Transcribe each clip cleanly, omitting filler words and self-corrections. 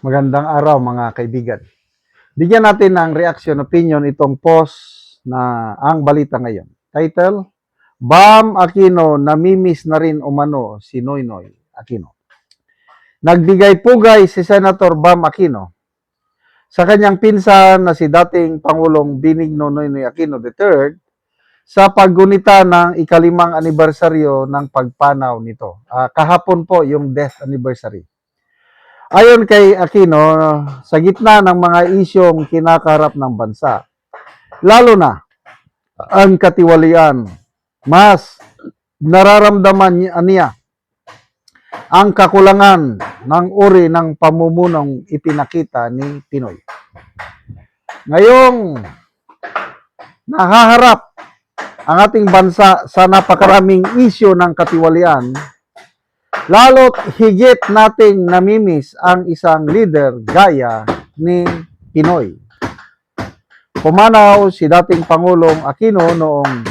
Magandang araw mga kaibigan. Bigyan natin ng reaction opinion itong post na ang balita ngayon. Title, Bam Aquino namimiss na rin umano si Noynoy Aquino. Nagbigay pugay si Senator Bam Aquino sa kanyang pinsan na si dating Pangulong Benigno Noynoy Aquino III sa paggunita ng ikalimang anibersaryo ng pagpanaw nito. Kahapon po yung death anniversary. Ayon kay Aquino, sa gitna ng mga isyong kinakaharap ng bansa, lalo na ang katiwalian, mas nararamdaman niya ang kakulangan ng uri ng pamumunong ipinakita ni Pinoy. Ngayong nahaharap ang ating bansa sa napakaraming isyo ng katiwalian, lalo't higit nating namimiss ang isang leader gaya ni Pinoy. Pumanaw si dating Pangulong Aquino noong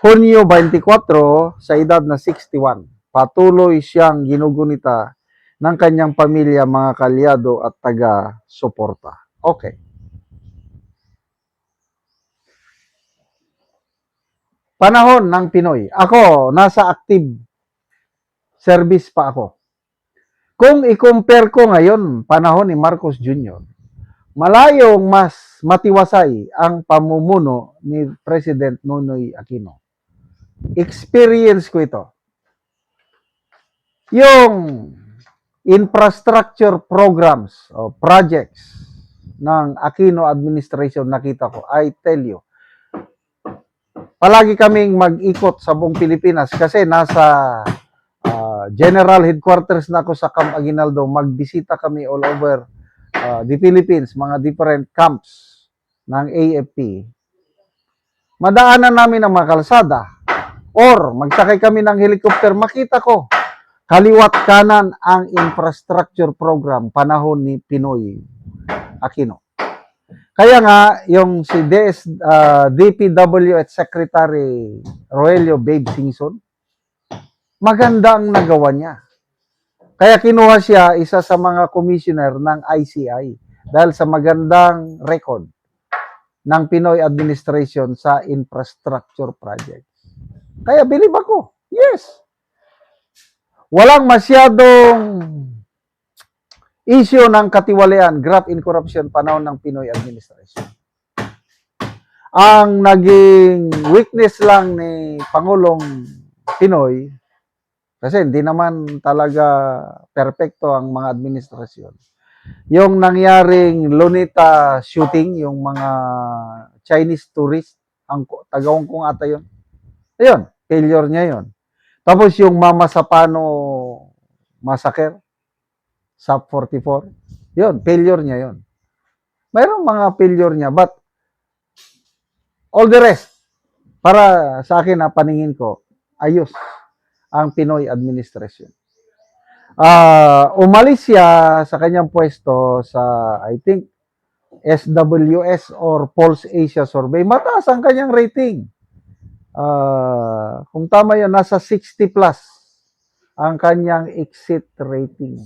Hunyo 24 sa edad na 61. Patuloy siyang ginugunita ng kanyang pamilya, mga kalyado at taga-suporta. Okay. Panahon ng Pinoy. Ako, nasa active service pa ako. Kung i-compare ko ngayon, panahon ni Marcos Jr., malayong mas matiwasay ang pamumuno ni President Noynoy Aquino. Experience ko ito. Yung infrastructure programs o projects ng Aquino administration nakita ko, I tell you, palagi kaming mag-ikot sa buong Pilipinas kasi nasa general headquarters na ako sa Camp Aguinaldo. Magbisita kami all over the Philippines, mga different camps ng AFP. Madaanan namin ang mga kalsada or magsakay kami ng helicopter, makita ko kaliwat kanan ang infrastructure program panahon ni Pinoy Aquino. Kaya nga, yung si DPW at Secretary Rogelio Babe Singson, maganda ang nagawa niya. Kaya kinuha siya isa sa mga commissioner ng ICI dahil sa magandang record ng Pinoy administration sa infrastructure projects. Kaya believe ako, yes. Walang masyadong issue ng katiwalian, graft in corruption panahon ng Pinoy administration. Ang naging weakness lang ni Pangulong Pinoy, kasi hindi naman talaga perpekto ang mga administrasyon, yung nangyaring Luneta shooting, yung mga Chinese tourist, ang taga-Hong Kong ata yun. Ayun, failure niya yun. Tapos yung Mama Sapano massacre, SAP 44, yun, failure niya yun. Mayroong mga failure niya, but all the rest, para sa akin na paningin ko, ayos ang Pinoy administration. Umalis siya sa kanyang pwesto sa, I think, SWS or Pulse Asia Survey. Mataas ang kanyang rating. Kung tama yun, nasa 60 plus ang kanyang exit rating.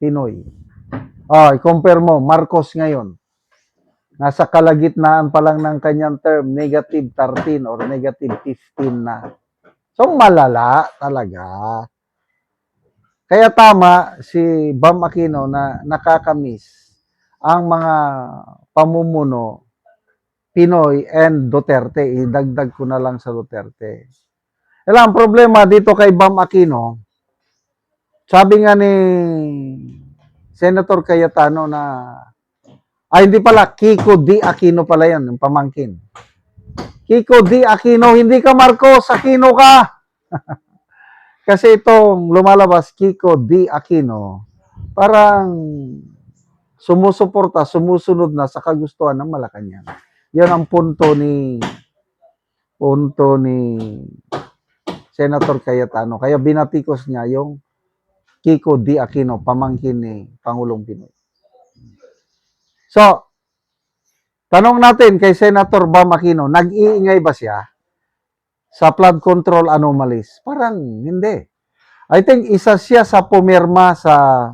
Pinoy. I-compare mo, Marcos ngayon. Nasa kalagitnaan pa lang ng kanyang term, negative 13 or negative 15 na. So, malala talaga. Kaya tama si Bam Aquino na nakakamiss ang mga pamumuno Pinoy and Duterte. Idagdag ko na lang sa Duterte. Ang problema dito kay Bam Aquino, sabi nga ni Senator Cayetano na, hindi pala, Kiko D. Aquino pala yan, yung pamangkin. Kiko D. Aquino, hindi ka Marcos, Aquino ka. Kasi itong lumalabas, Kiko D. Aquino, parang sumusuporta, sumusunod na sa kagustuhan ng Malacanang. Yan ang punto ni Senator Cayetano. Kaya binatikos niya yung Kiko D. Aquino, pamangkin ni Pangulong Pinoy. So, tanong natin kay Senator Bam Aquino, nag-iingay ba siya sa flood control anomalies? Parang hindi. I think isa siya sa pumirma sa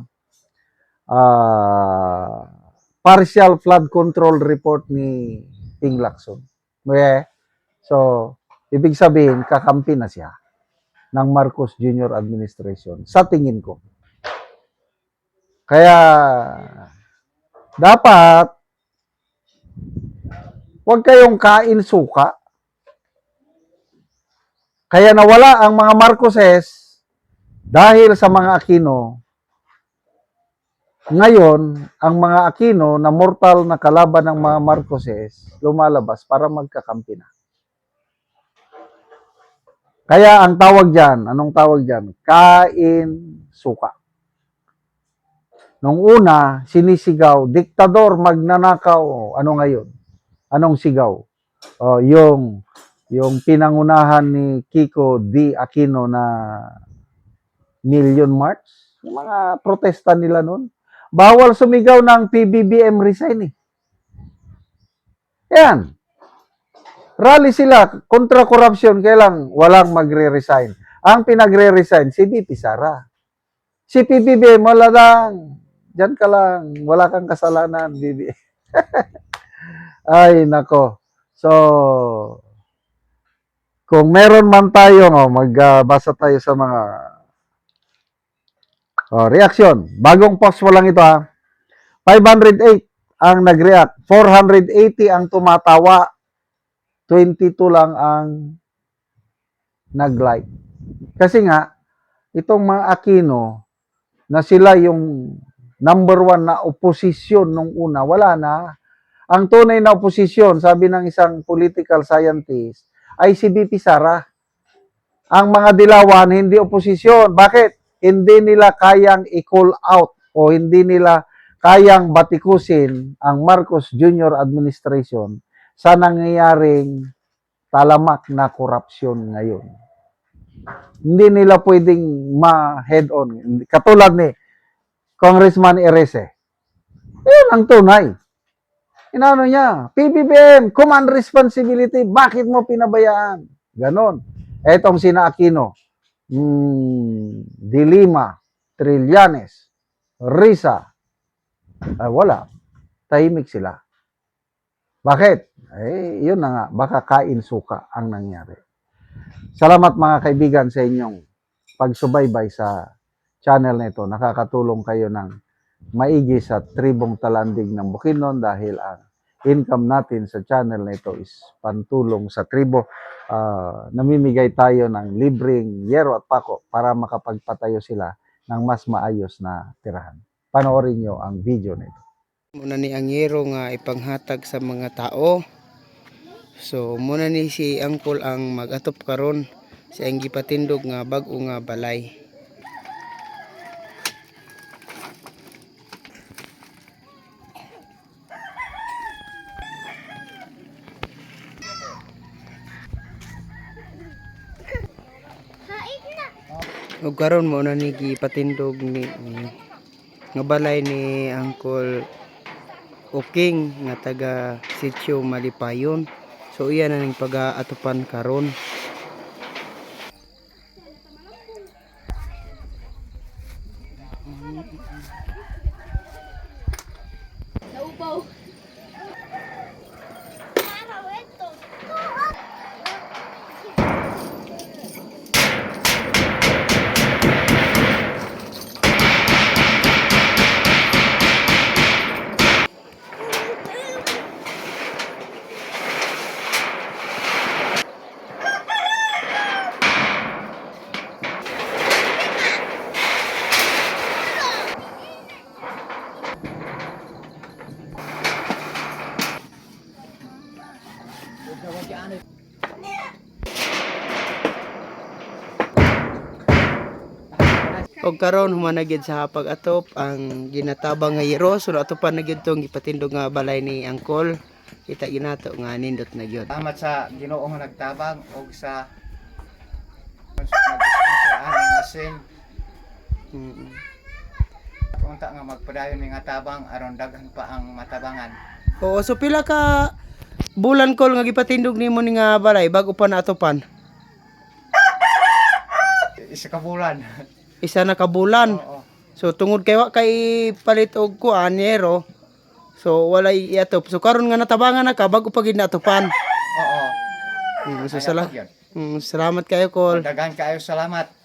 partial flood control report ni Ping Lacson. Okay? So, ibig sabihin, kakampi na siya ng Marcos Jr. administration sa tingin ko. Kaya, dapat, huwag kayong kain suka. Kaya nawala ang mga Marcoses dahil sa mga Aquino. Ngayon, ang mga Aquino na mortal na kalaban ng mga Marcoses lumalabas para magkakampi na. Kaya ang tawag dyan, anong tawag dyan? Kain suka. Nung una, sinisigaw, diktador, magnanakaw. Ano ngayon? Anong sigaw? Yung pinangunahan ni Kiko D. Aquino na Million March. Yung mga protesta nila noon. Bawal sumigaw ng PBBM resign eh. Yan. Rally sila kontra corruption, kailang walang magre-resign. Ang pinagre-resign, si BP Sara. Si PBBM, wala lang. Diyan ka lang. Wala kang kasalanan, BB. Ay, nako. So, kung meron man tayo, magbasa tayo sa mga reaction. Bagong post mo lang ito ha. 508 ang nag-react. 480 ang tumatawa. 22 lang ang nag-like. Kasi nga, itong mga Aquino, na sila yung number 1 na oposisyon nung una, wala na. Ang tunay na oposisyon, sabi ng isang political scientist, ay si BP Sara. Ang mga dilawan, hindi oposisyon. Bakit? Hindi nila kayang i-call out o hindi nila kayang batikusin ang Marcos Jr. administration sa nangyayaring talamak na korupsyon ngayon. Hindi nila pwedeng ma-head on. Katulad ni Congressman Erese. Yun ang tunay. Inano niya, PBBM, command responsibility, bakit mo pinabayaan? Ganon. Etong sina Aquino, De Lima, Trillanes, Risa, wala. Tahimik sila. Bakit? Yun na nga, baka kain suka ang nangyari. Salamat mga kaibigan sa inyong pagsubaybay sa channel na ito. Nakakatulong kayo ng maigi sa tribong talandig ng Bukidnon dahil ang income natin sa channel na ito is pantulong sa tribo. Namimigay tayo ng libreng yero at pako para makapagpatayo sila ng mas maayos na tirahan. Panoorin nyo ang video na ito. Muna ni ang yero nga ipanghatag sa mga tao. So muna ni si Angkol ang mag-atop karon sa ang gipatindog nga bag-o nga balay. Ug karon mo na ni gipatindog ni nga balay ni Angkol Uking nga taga Sitio Malipayon. So iyan na ning pag-aatupan karon. Naubaw. Og karon humanagid sa pag-atop ang ginatabang nga yero. So atupan na gyud tong ipatindog nga balay ni Angkol. Kita ginato nga nindot na gyud. Salamat sa Ginoo nga nagtabang og sa aning asin. Unta nga magpadayon nga tabang aron daghan pa ang matabangan. Oo, so pila ka bulan kol nga gipatindog nimo ni nga balay bago pa naatupan? Isa ka bulan. Isa na ka bulan. Oo. So tungod kay wa kay palit og kuan yero. So walay iatop. So karon nga natabangan na ka bago pa gid natupan. Oo. So Ayaw pa yun. salamat kayo, Kol. Daghan kayo salamat.